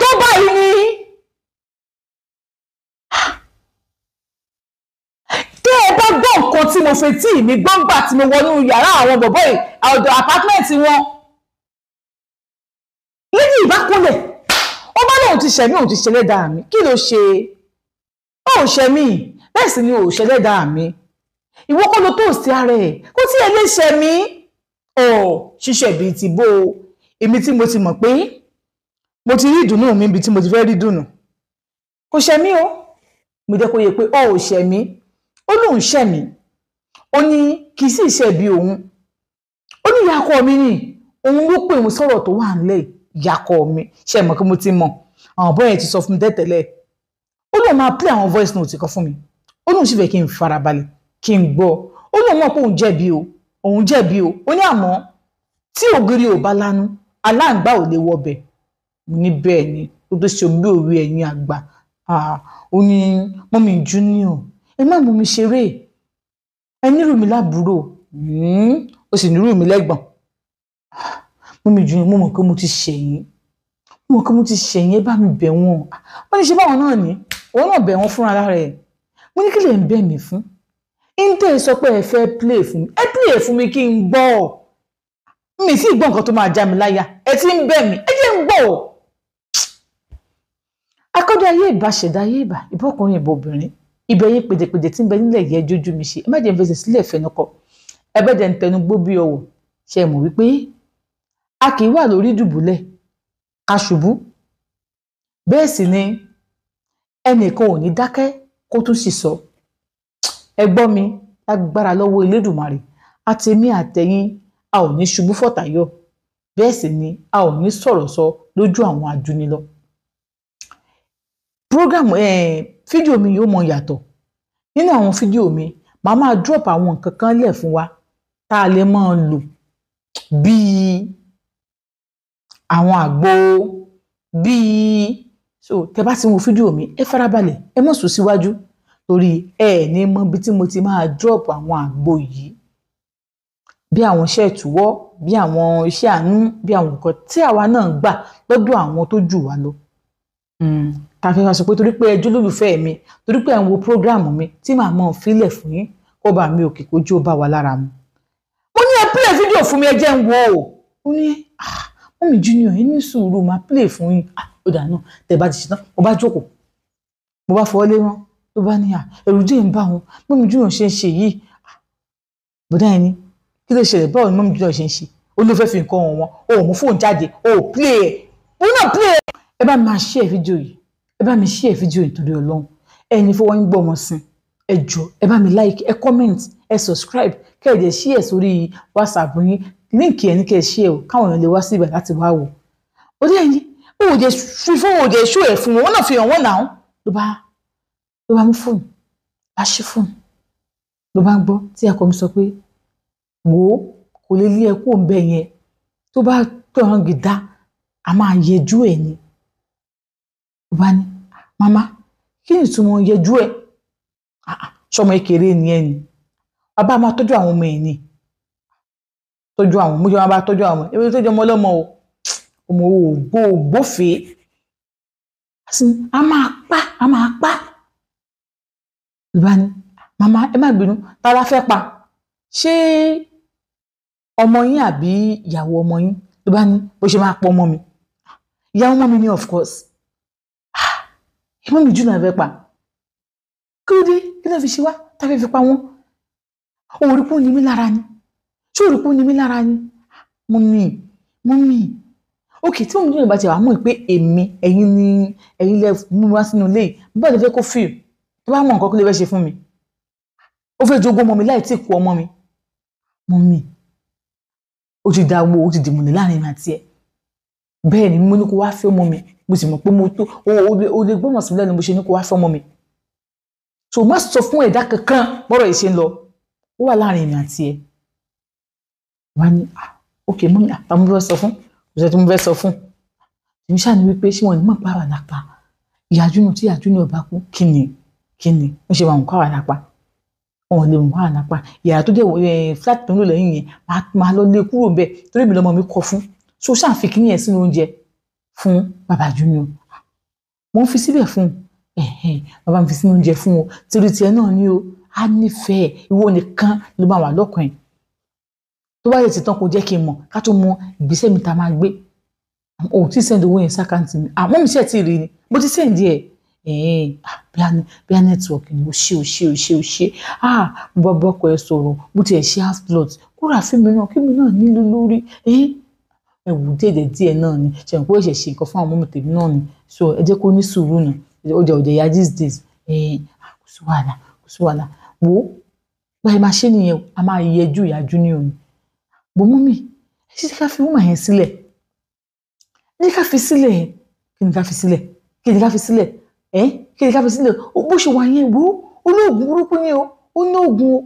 tó báyìí ni tẹ́ ẹ bá gbọ́ nǹkan tí mo fẹ́ tí mi gbọ́ngbà tí mo wọnú yàrá àwọn bọ̀bọ́ yìí ọ̀dọ̀ apátmẹ́ǹtì wọn lẹ́yìn ìbákúnlẹ̀ ó bá lóun ti ṣẹ̀mí òun ti ṣẹlẹ́dàá mi kí ló ṣe ó ṣẹ̀mí bẹ́ẹ̀ sì ni ò ṣẹlẹ́dàá mi ìwọ kọ́ ló tó sí ara ẹ̀ kó tí ẹ lè ṣẹ̀mí ṣíṣẹ̀ bíi ti bó èmi tí mo ti mọ̀ pé mo ti rí ìdùnnú mi ibi tí mo ti fẹ́ rí dùnnú kò ṣẹ̀mí o mo jẹ́ kó yẹ pé ó ṣẹ̀mí ó lóun ṣẹ̀mí ó ní kì í sì ṣẹ̀bi òun ó ní ìyá ọkọ mi ni òun ló pè mí sọ̀rọ̀ tó wà nílẹ̀ ìyá ọkọ mi ṣe mọ̀ kí mo ti mọ̀ àwọn bọ́ọ̀ yẹn ti sọ fún mi tẹ́tẹ̀lẹ̀ ó lóun máa play àwọn voice note kan fún mi ó lóun sì fẹ́ kí n farabalẹ̀ kí n gbọ́ ó lóun mọ̀ pé òun jẹ̀bi o ó ní àmọ́ tí ògiri ò bá lánú aláǹgbá ò lè wọbẹ̀ ní bẹ́ẹ̀ ni ó tó ṣe bí òwe ẹ̀yìn àgbà ó ní mọ́mì junior ẹ má mú mi ṣeré ẹ nírú mi lábúrò ó sì nírú mi lẹ́gbọ̀n mọ́mì junior mo mọ̀ pé mo ti ṣẹ̀yìn ẹ bá mi bẹ̀ wọ́n wọ́n ní ṣe báwọn náà ní òun náà bẹ̀ wọ́n fúnra lára ẹ̀ mo ní kí lè ń bẹ̀ mí fún Inte sọ pé ẹ fẹ́ play fún mi ẹ play fún mi kí n gbọ́ mi sì gbọ́ nǹkan tó máa já mi láyà ẹ ti ń bẹ̀ mí ẹ jẹ́ ń gbọ́ akọ́dọ̀ ayé ìbá ṣẹ̀dá ayé ìbá ìbọ́kùnrin ìbọ̀bìnrin ibẹ̀yìn pèdèpèdè tí ń bẹ nílẹ̀ yẹ jójú mi ṣe ẹ má jẹ́ ń fẹsẹ̀ sílẹ̀ fẹnukọ ẹ bẹ́ẹ̀ dẹ̀ ń tẹnu gbó bí ọwọ́ ṣe mọ̀ wípé a kì í wà lórí dùbúlẹ̀ ká ṣubú bẹ́ẹ̀ sì ni ẹnìkan ò ní dákẹ́ kó tún sì sọ ẹ gbọ́ mi lágbára lọ́wọ́ Elédùmarè àtèmi àtẹ̀yin a ò ní ṣubú fọ̀tàyọ bẹ́ẹ̀ sì ni a ò ní sọ̀rọ̀ sọ lójú àwọn ajúnilọ program fídíò mi yóò mọ yàtọ̀ nínú àwọn fídíò mi màá máa drop àwọn nǹkan kan lẹ̀ fún wa tá a lè máa lò bíi àwọn àgbo bíi so tẹ́ bá ti wo fídíò mi ẹ farabalẹ̀ ẹ má sùn síwájú torí ẹ ní mọ̀ bí tí mo ti máa drop àwọn àgbo yìí bí àwọn iṣẹ́ ìtúwọ́ bí àwọn iṣẹ́ àánú bí àwọn nǹkan tí àwa náà gbà lọ́dọ̀ àwọn tó jù wá lọ ta fẹ́ wá sọ pé torí pé ẹjọ́ lólùfẹ́ mi torí pé ẹ̀ ń wo prógráàmù mi tí màá mọ̀ fílẹ̀ fún yín kó bá mi òkè kójú ó bá wa lára mu. mo ní ẹ play fídíò fún mi ẹ jẹ́ ń wo ó ní mọ́mì junior ẹ ní sùúrù máa play fún yín ó dà náà tẹ́ bá ti ṣetán mo bá jókòó mo bá fọwọ́ lé wọn ló bá ní ẹ̀rù díẹ̀ ń bá wọn mọ́mì junior ṣe ń ṣe yìí bọ́dá ẹni kí ló ṣẹlẹ̀ báwo ni mọ́mì junior ṣe ń ṣe ó ló fẹ́ fi nǹkan wọn o ò mú fóònù jáde o ò play ẹ̀ ó náà play ẹ̀ ẹ bá mi máa share fídíò yìí ẹ bá mi share fídíò yìí torí Ọlọ́run ẹni fọwọ́ ń gbọ́ wọn sin ẹ jọ̀ọ́ ẹ bá mi like ẹ comment ẹ subscribe kẹ́ ẹ dẹ̀ share sórí WhatsApp yín líǹkì ẹ̀ ní kẹ́ ẹ share o káwọn èèyàn lè wá síbẹ̀ láti wá wò ó dé ẹni ó ò jẹ́ fi fóònù ò jẹ́ ṣó ẹ̀ fún wọn náà fi hàn wọ́n náà ló bá mú fóònù bá ṣí fóònù ló bá ń gbọ́ tí akọ mi sọ pé wò ó kò lè lé ẹ kó ń bẹ yẹn tó bá tọ̀ràn gìdá a máa yẹjú ẹ̀ ni ó bá ní màmá kí ni ìtumọ̀ yẹjú ẹ̀ ṣọmọ ìkéré ni ẹ ni bàbá máa tọ́jú àwọn ọmọ ẹ̀ ni tọ́jú àwọn ọmọ ìjọba bá tọ́jú àwọn ọmọ ẹ̀ tọ́jú ọmọ ọlọ́mọ o ọmọ ògbófèé a máa pa ló bá ní màmá ẹ má bínú tara fẹ́ pa ṣé ọmọ yín àbí ìyàwó ọmọ yín ló bá ní bó ṣe máa pọ̀ ọmọ mi ìyàwó ọmọ mi ni of course ìmọ̀ mi jù náà fẹ́ pa kí ló dé kí ló fi ṣe wá tá fẹ́ fi pa wọ́n òòrùn kún ní mí lára ni ṣé òòrùn kún ní mí lára ni mọ́mì òkè tí òun jùlọ bá ti wà mọ̀ pé èmi ẹ̀yin lẹ mú wá sínú ilé bá lè fẹ́ kó fíìl tó bá mọ̀ nǹkan kí lè fẹ́ ṣe fún mi ó fẹ́ jogún ọmọ mi láì tí kú ọmọ mi mọ́mì ó ti dá owó ó ti dìmùlẹ̀ láàrin àti ẹ̀ bẹ́ẹ̀ ni mo ní kó wá fẹ́ ọmọ mi mo sì mọ̀ pé mo tó o lè gbọ́nà sí lẹ́nu bó ṣe ní kó wá fẹ́ ọmọ mi so má sọ fún ẹ̀dá kankan bọ́rọ̀ yìí ṣe ń lọ ó wà láàrin èmi àti ẹ̀ wá ní ok mọ́mì àtàwọn mo fẹ́ sọ fún òṣèlú tí mo fẹ́ sọ fún èmi ṣáà ní wípé ṣé wọn ní mọ̀ pé àwa lápá ìyájúnú tí ìyájúnú ọba kú kí ni wọ́n ṣe wọn kọ́ àwa lápá wọn ò lè mú àwa lápá ìyàrá tó dé flat tó ń lò lẹ́yìn yẹn máa lọ lé kúrò bẹ́ẹ̀ torí èmi lọ́mọ mi kọ fún so ṣáà fi kíní yẹn sínú oúnjẹ fún bàbá Junior mo ń fi síbẹ̀ fún bàbá mi fi sínú oúnjẹ fún o torí tiẹ̀ náà ni o á nífẹ̀ẹ́ ìwọ nìkan ló máa wà lọ́kàn ẹ̀ tó bá yẹ ti tán kó jẹ́ kí n mọ̀ ká tó mọ ìgbésẹ̀ mi tá máa gbé o ti send owó yẹn sákàǹtì mi àmọ́ mi ṣe ti rí ni mo ti send ẹ̀ bí a network ni o ṣe mo bá bọ́kọ ẹ sọ̀rọ̀ bó tiẹ̀ ṣe half plot kó rà fún mi náà kí mi náà nílò lórí ẹ̀wù díẹ̀ náà ni ṣe n pé ó ṣe ṣe nǹkan fún àwọn ọmọ tèmi náà ni so ẹ jẹ́ kó ní sùúrù nù ọjà ya these days kò sí wàhálà wo báyìí máa ṣe nìyẹn a máa yẹjú ìyá Junior ni bó mú mi ṣe ká fi wúmà yẹn sílẹ̀ ní ká fi sílẹ̀ kí ni ká fi sílẹ̀ bó ṣe wà yẹn wo olóògùn burúkú ni o ó ní oògùn o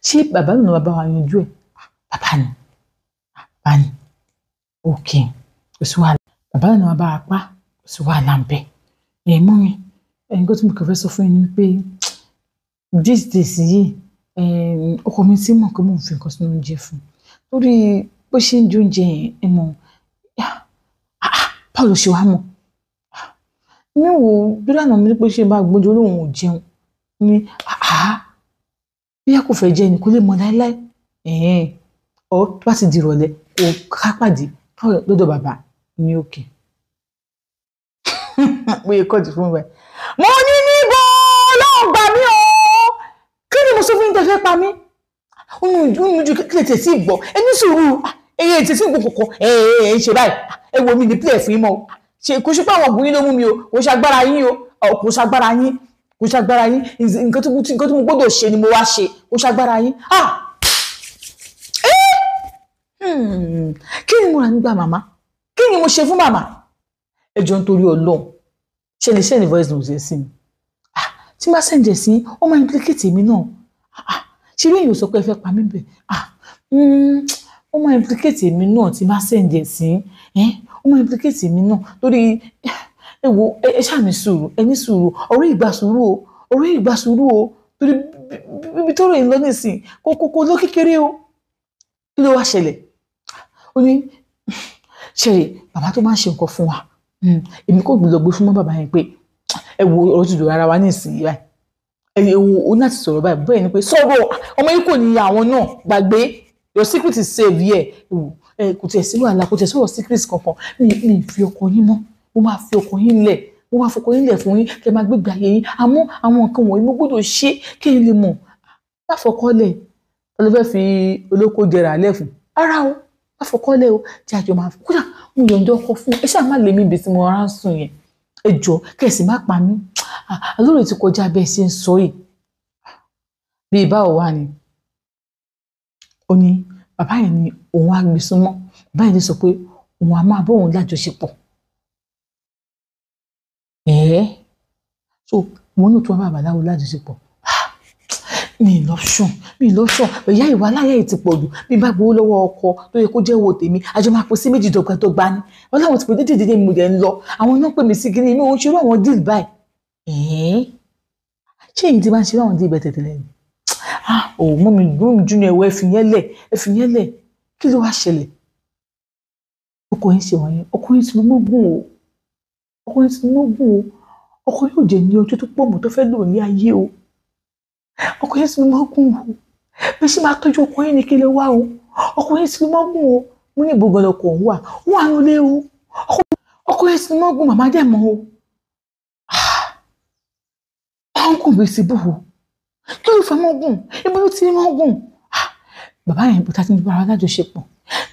ṣé bàbá nínú bàbá wa yanjú ẹ̀ bàbá ni ok kò sí wàhálà bàbá nínú bàbá wa pa kò sí wàhálà ń bẹ mú mi nǹkan tí mo kàn fẹ́ sọ fún yín ni pé these days yìí ọkọ mi ti mọ̀ pé mò ń fi nǹkan sínú oúnjẹ fún torí bó ṣe ń jẹ oúnjẹ yẹn mọ̀ báwo ló ṣe wá mọ̀ mi wò bí lánàá mi ní pé ṣe bá gbójú olóhùn ò jẹun ní bí a kò fẹ́ jẹ ni kò lè mọ láéláé ọ bá ti di ìrọ̀lẹ́ kò ká pàdé lọ́dọ̀ bàbá ní òkè bóyá kọ́ọ̀tù fún mi mo ní níbo ọlọ́run gbà mí o kí ni mo sọ fún yín tẹ́ fẹ́ pa mí òun ojú kí lè tẹ̀sí ìgbọ́ ẹni sùúrù ẹ̀yẹ tẹ̀sí ìgbọ́ kọ̀ọ̀kan ẹ̀ ṣe báyìí ẹ wo mi ní pílẹ̀ fún yín mọ́ ṣe kò ṣe pé àwọn ògùn yín ló mú mi o kò ṣàgbára yín o kò ṣàgbára yín nǹkan tó mo gbọ́dọ̀ ṣe ni mo wá ṣe kò ṣàgbára yín kí ni mo rà nígbà màmá kí ni mo ṣe fún màmá ẹ jọ̀ọ́ nítorí Ọlọ́run ṣe lè ṣe ní voice note sí mi tí n bá sẹ́ǹjẹ̀ sí ó máa implicate mi náà ṣé bí èèyàn sọ pé ẹ fẹ́ pa mí bẹ̀ ó máa implicate mi náà tí n bá sẹ́ǹjẹ̀ sí ó máa implicate mi náà torí ẹ wo ẹ ṣáà ní sùúrù ọ̀rẹ́ ìgbà sùúrù o torí bíbí tó ròyìn lọ nísìn kókó ló kékeré o kí ló wá ṣẹlẹ̀ ó ní ṣẹlẹ̀ bàbá tó máa ń ṣe nǹkan fún wa èmi kò gbọ́dọ̀ gbé fún mọ́ bàbá yẹn pé ẹ wo ọ̀rọ̀ ti dòrò ara wa nísìnyí báyìí ẹ wo ó láti sọ̀rọ̀ báyìí bẹ́ẹ̀ ni pé sọ̀rọ̀ ọmọ yìí kò ní àwọn náà gbàgbé your secret is safe here kò tiẹ̀ sí wàhálà kò tiẹ̀ sọ̀rọ̀ secret kankan mi fi ọkọ yín mọ́ mo máa fi ọkọ yín lẹ̀ mo máa fọkọ yín lẹ̀ fún yín kẹ́ máa gbégbé ayé yín àmọ́ àwọn nǹkan wọ̀nyí mo gbọ́dọ̀ ṣe kí n lè mọ̀ má fọkọ lẹ̀ tó lè fẹ́ fi olóko jẹrà lẹ̀ fún ara o má fọkọ lẹ̀ o tí àjọ máa fún kódà mo yọ̀ǹda ọkọ fún ẹ ṣáà má lè mí ibi tí mo rán sùn yẹn ẹ jọ kẹsì má pa mí àlóòrè ti kọjá bẹ́ẹ̀ ṣe ń sọ yìí bí báwo wà ní ó ní bàbá yẹn ni òun á gbé súnmọ́ bàbá yẹn sọ pé òun á máa bọ́ òun lájọṣepọ̀ so mo ní tó wá bàbá láwo lájọṣepọ̀ mi lọ́sùn ìyá ìwà aláyà yìí ti pọ̀ jù bí bá gbowó lọ́wọ́ ọkọ tó yẹ kó jẹ́ owó tèmi àjọ máa pín sí méjì dọ́gba ní wọn láwọn ti pè dédé mo dẹ̀ ń lọ àwọn náà pè mí sí kí ni mi ò ń ṣerú àwọn díìl báyìí ṣé èyí ti máa ń ṣerú àwọn díìl bẹ́ẹ̀ tẹ̀tẹ̀lẹ̀ ni mú mi Junior ẹ̀wọ̀ ẹ̀fìn yẹn lẹ̀ kí ló wá ṣẹlẹ̀ ọkọ yín ṣe wọ̀nyẹn ọkọ yín ti lógún o ọkọ yóò jẹ ní ọjọ́ tó pọ̀ mọ́ tó fẹ́ lò ní ayé o ọkọ yẹn ti lógún o bí ṣe máa tọ́jú ọkọ yẹn ní kí lè wá o ọkọ yẹn ti lógún o mo ní ìbògàn ọkọ òun wà nílé o ọkọ yẹn ti lógún màmá dẹ̀ mọ́ o àwọn kò bí sí bò ó kí ló fẹ́ mọ́gùn ibo ló ti mọ́gùn bàbá yẹn bó ta ti ń bára lájọṣepọ̀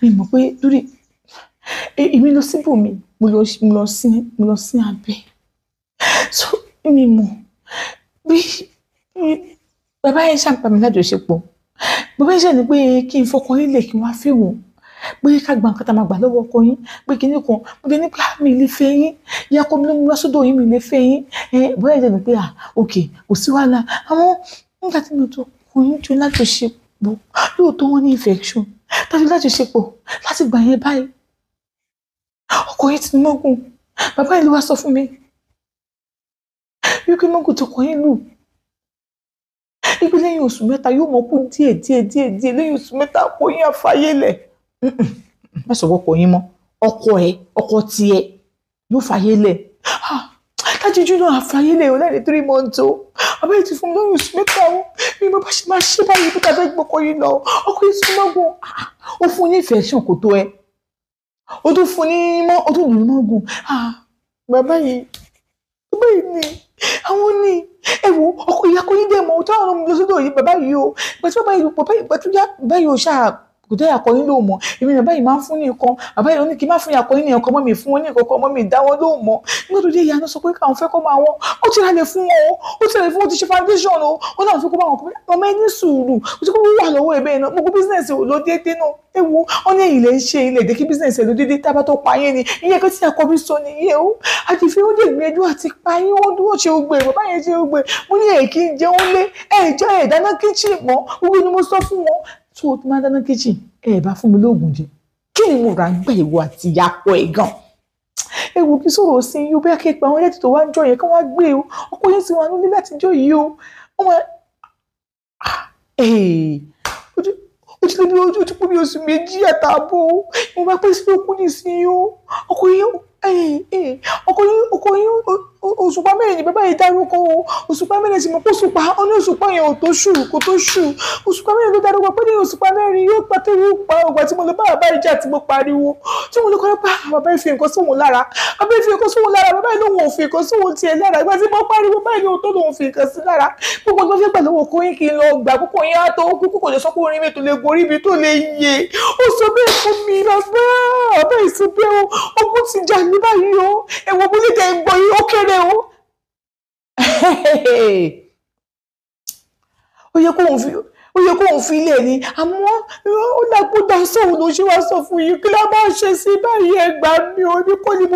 mi mọ̀ pé lórí èmi lọ síbò mi mo lọ sí abẹ́ so mi mọ̀ bí bàbá yẹn ṣàǹpà mi lájọṣepọ̀ bàbá yẹn ṣàní pé kí n fọkọ yín lè kí n wá fẹ́ wọn pé ká gba nǹkan tá a máa gbà lọ́wọ́ ọkọ yín pé kí ní kan mo dé ní pé mi lè fẹ́ yín ìyá kọ́ mi ló mú wá sódò yín mi lè fẹ́ yín bàbá yẹn ṣàní pé ok kò sí wàhálà àwọn nígbà tí mo tó kọ yín jọ lájọṣepọ̀ lóòótọ́ wọn ní infection tàbí lájọṣepọ̀ láti gbà yẹn báyìí ọkọ yín ti mọ́gùn bàbá yẹn ló wá sọ fún mi wípé mọ́gùn tó kọ yín lù ibi lẹ́yìn oṣù mẹ́ta yóò mọ̀ kú díẹ̀ lẹ́yìn oṣù mẹ́ta kọ yín àfàyè lẹ̀ má sọ wọ́pọ̀ yín mọ́ ọkọ tiẹ̀ yóò fàyè lẹ̀ Tájújú náà àfàyè lẹ̀ o láì 3 months o bàbá yìí ti fún mi lórí oṣù mẹ́ta o bí mo bá ṣe máa ṣe báyìí bí tàbí gbọ́kọ yìí lọ ọkọ yìí tún mọ́gùn ó fún ní ìfẹ́ ṣàn kò tó ẹ ó tún fún ní mọ́ ó tún lù ú mọ́gùn bàbá yìí ni àwọn ní ẹ̀wò ọkọ ìyá kò ní dẹ̀ mọ́ táwọn ọmọ mi lọ sọ́dọ̀ yìí bàbá yìí o bàbá yìí ò ṣáà kò tẹ́ àkọyín ló mọ̀ èmi náà báyìí máa ń fún ní nǹkan bàbá yìí ló ní kí n má fún àkọyín ní nǹkan mọ́ mi fún wọn ní nǹkan mọ́ mi dá wọn ló mọ̀ nígbà tó dé ìyá náà sọ pé káwọn fẹ́ kọ́ máa wọn ó ti rálẹ̀ fún wọn ó ti rálẹ̀ fún wọn ti ṣe foundation o ó náà fi kó máa wọn kọ́ ọmọ ẹni sùúrù ó ti kó wà lọ́wọ́ ẹ̀ bẹ́ẹ̀ náà gbogbo bísíǹsì ò lọ déédéé náà ewu wọn ní ilẹ̀ ń ṣe ilẹ̀ èdè kí bísíǹsì ẹ̀ lọ déédéé tábà tó pa yẹn ni ìyẹn kan tí àkọ́bí sọ nìyẹn o àti fi ó dé gbìyànjú àti pa yín wọn dúró ṣe ògbè bàbá yẹn ṣe ògbè mo ní ẹ̀ kí n jẹun lé ẹ̀ jẹ́ ẹ̀ dáná kíchìn mọ́ gbogbo ni mo sọ fún wọn tó o ti máa dáná kíchìn ẹ bá fún mi lóògùn jẹ kí ni mo rà ń gbà ìwọ àti ìyàpọ̀ ẹ̀ gan ewu kí sọ̀rọ̀ sí yóò bẹ́ẹ̀ kí pa àwọn ẹlẹ́tì tó wá ń jọ yẹn kí wọ́n gbé o ọkọ yẹn ti wà nílé láti jọ yìí o ó ti lé bí ojú pé bí oṣù 2 àtààbọ̀ mo bá pẹ́ sí òkú nìsín o ọkọ yẹn òṣùpá mẹ́rin ni bàbá yìí dárúkọ o òṣùpá mẹ́rin sì mọ̀ pé òṣùpá ó ní òṣùpá yẹn ò tó ṣù kò tó ṣù òṣùpá mẹ́rin ló dárúkọ pé ní òṣùpá mẹ́rin yóò pàtẹ́wọ́ pa ọgbà tí mo lọ bá bàbá ìjà tí mo pariwo tí mo lọ kọ́ pa bàbá yìí fi nǹkan sóhun lára bàbá yìí fi nǹkan sóhun lára bàbá yìí lóhun ò fi nǹkan sóhun tiẹ̀ lára ìgbà tí mo pariwo báyìí ni òótọ́ lóhun fi nǹkan sí lára gbogbo ọgbọ́n fẹ́ pẹ̀lú òkú yín kí n lọ gbà kókó yín á tó kókó kò lè sọ pé orin mi tó lè gorí mi tó lè yé ó sọ bẹ́ẹ̀ fún mi bàbá yìí sọ bẹ́ẹ̀ o ogun ti jà ní báyìí o ẹ̀wọ̀n mo ní kẹ́ ń gbọ́ yín ó kéré o ó yẹ kóun fi ilé ni àmọ́ ó lágbódà sóhun ló ṣe wá sọ fún yín kí ló bá ṣe sí báyìí ẹ gbà mí o ní kò ní mo.